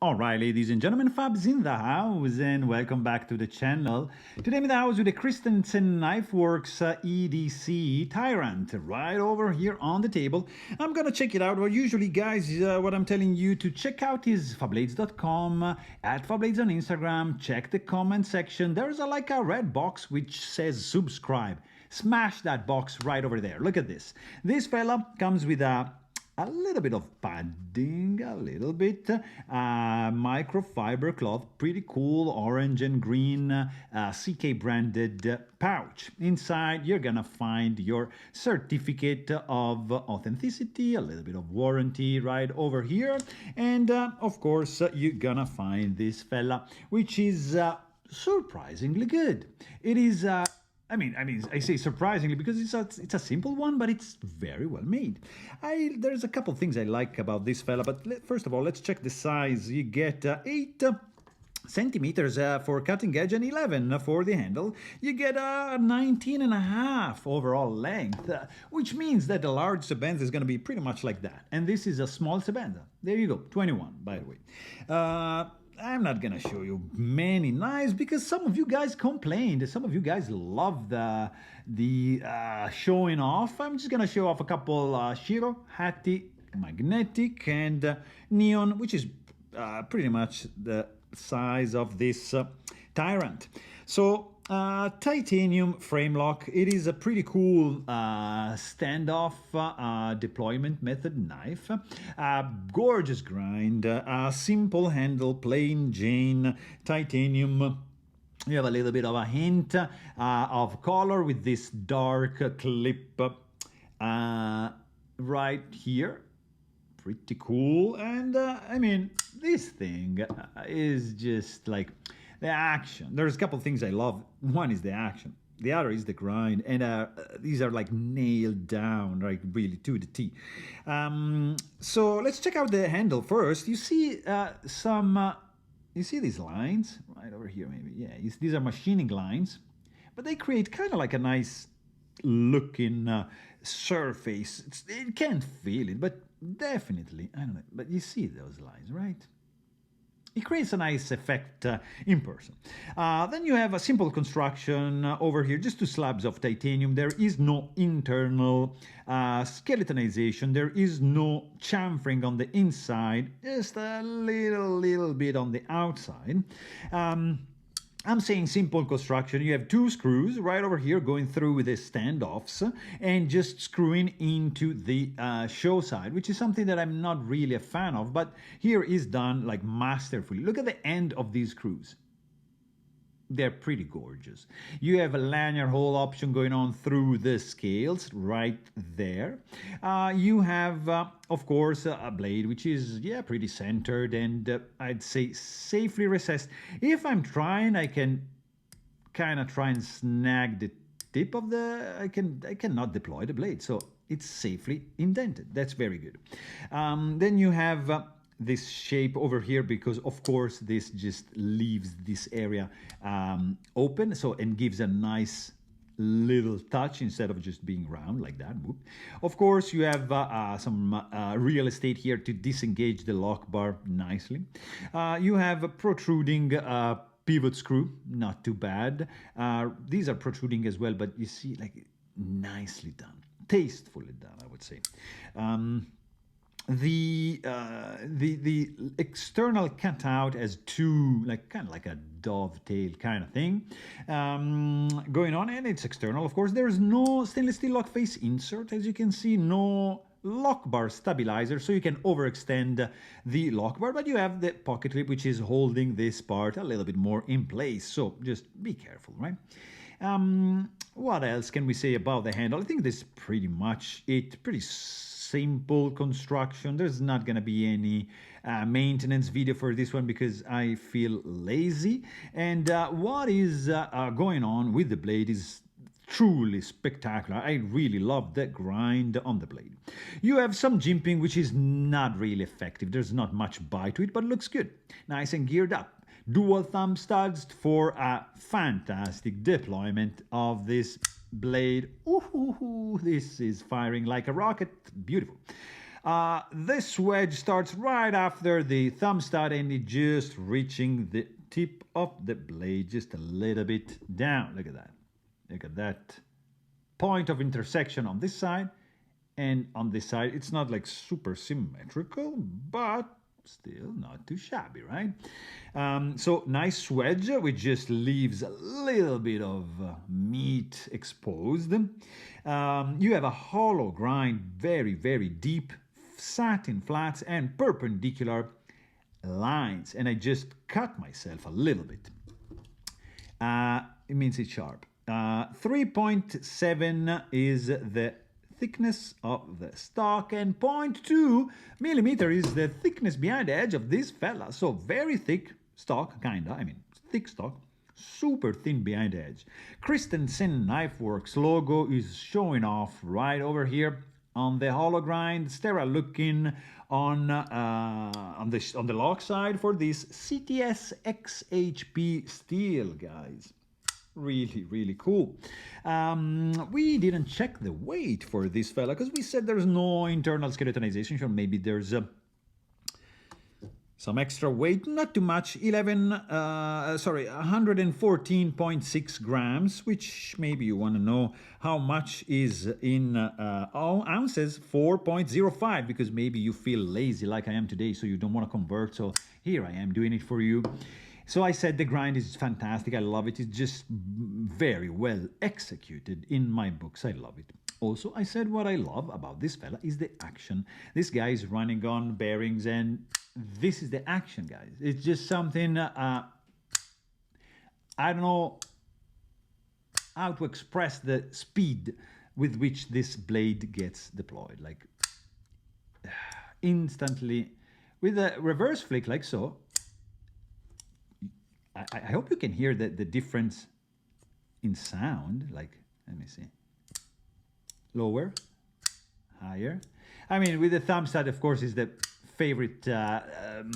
All right, ladies and gentlemen, Fab's in the house, and welcome back to the channel. Today I'm in the house with the Christensen Knifeworks EDC Tyrant right over here on the table. I'm gonna check it out. Well, usually, guys, what I'm telling you to check out is fablades.com, at Fablades on Instagram. Check the comment section. There's like a red box which says subscribe. Smash that box right over there. Look at this. This fella comes with a little bit of padding, a little bit, microfiber cloth, pretty cool orange and green CK branded pouch. Inside you're gonna find your certificate of authenticity, a little bit of warranty right over here, and of course you're gonna find this fella, which is surprisingly good. It is I say surprisingly because it's a simple one, but it's very well made. There's a couple things I like about this fella, but first of all, let's check the size. You get 8 centimeters for cutting edge and 11 for the handle. You get a 19 and a half overall length, which means that the large Sebenza is going to be pretty much like that. And this is a small Sebenza. There you go, 21, by the way. I'm not gonna show you many knives because some of you guys complained. Some of you guys love the showing off. I'm just gonna show off a couple Shiro, Hattie, Magnetic, and Neon, which is pretty much the size of this Tyrant. So titanium frame lock. It is a pretty cool standoff deployment method knife. Gorgeous grind, simple handle, plain Jane, titanium. You have a little bit of a hint of color with this dark clip right here. Pretty cool. And this thing is just like the action. There's a couple of things I love. One is the action. The other is the grind. And these are like nailed down, like really to the T. So let's check out the handle first. You see you see these lines right over here, maybe. Yeah, these are machining lines, but they create kind of like a nice looking surface. It can't feel it, but definitely, I don't know. But you see those lines, right? It creates a nice effect in person. Then you have a simple construction over here, just two slabs of titanium. There is no internal skeletonization. There is no chamfering on the inside, just a little bit on the outside. I'm saying simple construction. You have two screws right over here going through the standoffs and just screwing into the show side, which is something that I'm not really a fan of, but here is done like masterfully. Look at the end of these screws. They're pretty gorgeous. You have a lanyard hole option going on through the scales right there. You have, of course, a blade, which is, yeah, pretty centered and I'd say safely recessed. If I'm trying, I can kind of try and snag the tip of the, I cannot deploy the blade. So it's safely indented. That's very good. Then you have this shape over here because of course this just leaves this area open, so and gives a nice little touch instead of just being round like that. Whoop. Of course you have some real estate here to disengage the lock bar nicely. You have a protruding pivot screw, not too bad. These are protruding as well, but you see, like, nicely done, tastefully done, I would say. The external cutout has two, like, kind of like a dovetail kind of thing going on, and it's external, of course. There's no stainless steel lock face insert, as you can see, no lock bar stabilizer, so you can overextend the lock bar, but you have the pocket clip, which is holding this part a little bit more in place, so just be careful, right? What else can we say about the handle? I think this is pretty much it. Pretty simple construction. There's not gonna be any maintenance video for this one because I feel lazy, and what is going on with the blade is truly spectacular. I really love the grind on the blade. You have some jimping, which is not really effective. There's not much bite to it, but it looks good, nice and geared up. Dual thumb studs for a fantastic deployment of this blade. Ooh, this is firing like a rocket. Beautiful. The Swedge starts right after the thumb stud and it just reaching the tip of the blade just a little bit down. Look at that. Look at that point of intersection on this side, and on this side it's not like super symmetrical, but still not too shabby, right? So nice Swedge, which just leaves a little bit of meat exposed. You have a hollow grind, very, very deep satin flats and perpendicular lines, and I just cut myself a little bit. It means it's sharp. 3.7 is the thickness of the stock, and 0.2 millimeter is the thickness behind the edge of this fella. So very thick stock, kinda, I mean thick stock, super thin behind the edge. Christensen Knifeworks logo is showing off right over here on the hollow grind, sterile looking on the lock side for this CTS XHP steel, guys. Really, really cool. We didn't check the weight for this fella because we said there's no internal skeletonization, so maybe there's some extra weight, not too much, 114.6 grams, which maybe you want to know how much is in ounces, 4.05, because maybe you feel lazy like I am today, so you don't want to convert, so here I am doing it for you. So I said the grind is fantastic, I love it, it's just very well executed in my books, I love it. Also, I said what I love about this fella is the action. This guy is running on bearings, and this is the action, guys. It's just something, I don't know how to express the speed with which this blade gets deployed. Like, instantly, with a reverse flick like so, I hope you can hear the difference in sound. Like, let me see. Lower, higher. I mean, with the thumb stud, of course, is the favorite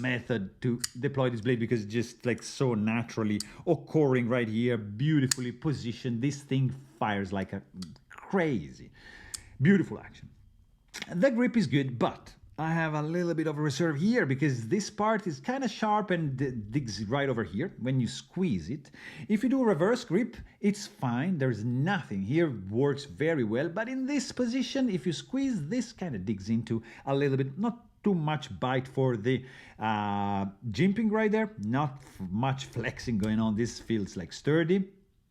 method to deploy this blade because it's just like so naturally occurring right here, beautifully positioned. This thing fires like a crazy. Beautiful action. The grip is good, but I have a little bit of a reserve here because this part is kind of sharp and digs right over here when you squeeze it. If you do a reverse grip, it's fine. There's nothing here, works very well. But in this position, if you squeeze, this kind of digs into a little bit, not too much bite for the jimping right there, not much flexing going on. This feels like sturdy,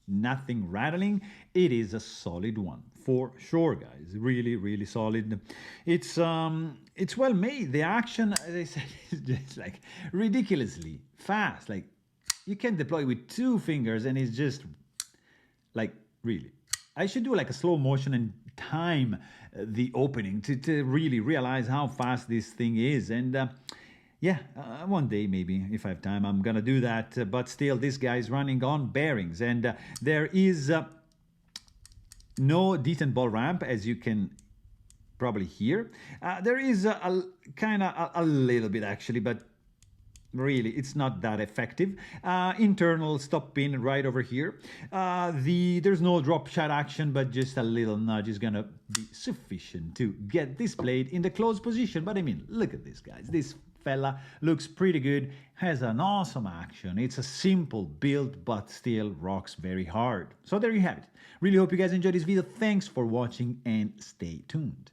nothing rattling. It is a solid one. For sure, guys, really, really solid. It's well made. The action, as I said, is just like ridiculously fast. Like you can deploy with 2 fingers, and it's just like really. I should do like a slow motion and time the opening to really realize how fast this thing is. And yeah, one day maybe, if I have time, I'm gonna do that. But still, this guy is running on bearings, and there is no decent ball ramp, as you can probably hear. There is a kind of a little bit actually, but really it's not that effective. Internal stop pin right over here. There's no drop shot action, but just a little nudge is gonna be sufficient to get this blade in the closed position. But I mean, look at this, guys. This fella looks pretty good, has an awesome action. It's a simple build, but still rocks very hard. So there you have it. Really hope you guys enjoyed this video. Thanks for watching and stay tuned.